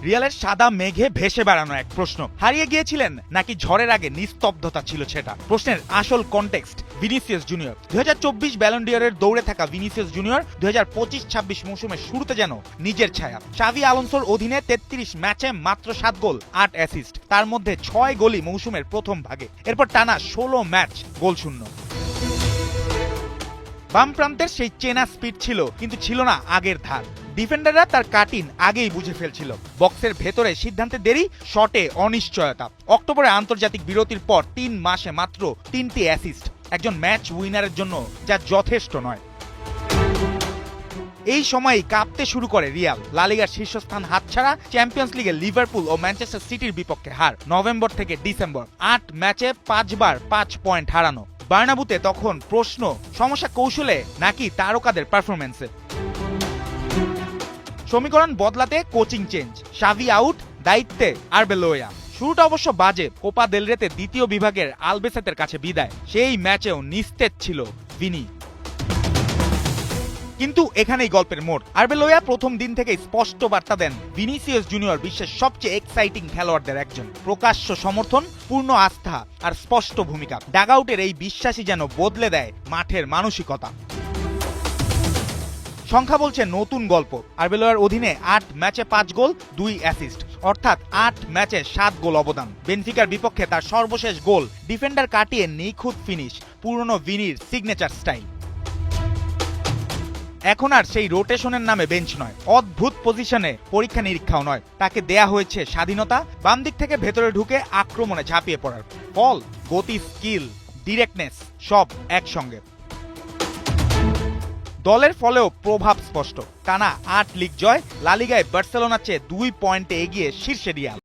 রিয়ালের সাদা মেঘে ভেসে বেড়ানো এক প্রশ্ন। হারিয়ে গিয়েছিলেন নাকি ঝড়ের আগে নিস্তব্ধতা ছিল সেটা? প্রশ্নের আসল কনটেক্সট ভিনিসিয়াস জুনিয়র। 2024 ব্যালন ডি'অরের দৌড়ে থাকা ভিনিসিয়াস জুনিয়র 2025-26 মৌসুমে শুরুতে যেন নিজের ছায়া। শাভি আলোনসোর অধীনে 33 ম্যাচে মাত্র 7 গোল 8 অ্যাসিস্ট, তার মধ্যে 6 গোলই মৌসুমের প্রথম ভাগে। এরপর টানা 16 ম্যাচ গোলশূন্য। বাম প্রান্তের সেই চেনা স্পিড ছিল, কিন্তু ছিল না আগের ধার। ডিফেন্ডাররা তার কাটিন আগেই বুঝে ফেলছিল। বক্সের ভেতরে সিদ্ধান্তে দেরি, শটে অনিশ্চয়তা। অক্টোবরে আন্তর্জাতিক বিরতির পর 3 মাসে মাত্র 3টি অ্যাসিস্ট, একজন ম্যাচ উইনারের জন্য যা যথেষ্ট নয়। এই সময়ই কাঁপতে শুরু করে রিয়াল। লা লিগার শীর্ষস্থান হাতছাড়া, চ্যাম্পিয়ন্স লিগে লিভারপুল ও ম্যানচেস্টার সিটির বিপক্ষে হার। নভেম্বর থেকে ডিসেম্বর 8 ম্যাচে 5 বার 5 পয়েন্ট হারানো। বার্নাবুতে তখন প্রশ্ন, সমস্যা কৌশলে নাকি তারকাদের পারফরম্যান্সে? সমীকরণ বদলাতে কোচিং চেঞ্জ, শাভি আউট, দায়িত্বে আরবেলোয়া। শুরুটা অবশ্য বাজে। কোপা দেল রেতে দ্বিতীয় বিভাগের আলবেসেতের কাছে বিদায়, সেই ম্যাচেও নিস্তেজ ছিল ভিনি। কিন্তু এখানেই গল্পের মোড়। আরবেলোয়া প্রথম দিন থেকে স্পষ্ট বার্তা দেন, ভিনিসিয়াস জুনিয়র বিশ্বের সবচেয়ে এক্সাইটিং খেলোয়াড়দের একজন। প্রকাশ্য সমর্থন, পূর্ণ আস্থা আর স্পষ্ট ভূমিকা। ডাগআউটের এই বিশ্বাসই যেন বদলে দেয় মাঠের মানসিকতা। সংখ্যা বলছে নতুন গল্প। আরবেলোয়ার অধীনে 8 ম্যাচে 5 গোল 2 অ্যাসিস্ট, অর্থাৎ 8 ম্যাচে 7 গোল অবদান। বেনফিকার বিপক্ষে তার সর্বশেষ গোল, ডিফেন্ডার কাটিয়ে নিখুঁত ফিনিশ, পুরনো ভিনির সিগনেচার স্টাইল। এখন আর সেই রোটেশনের নামে বেঞ্চ নয়, অদ্ভুত পজিশনে পরীক্ষা নিরীক্ষাও নয়। তাকে দেয়া হয়েছে স্বাধীনতা, বাম দিক থেকে ভেতরে ঢুকে আক্রমণে ঝাঁপিয়ে পড়ার। ফল, গতি, স্কিল, ডিরেক্টনেস সব একসঙ্গে। দলের ফলেও প্রভাব স্পষ্ট। টানা 8 লিগ জয়, লা লিগায় বার্সেলোনার চেয়ে 2 পয়েন্টে এগিয়ে শীর্ষে রিয়াল।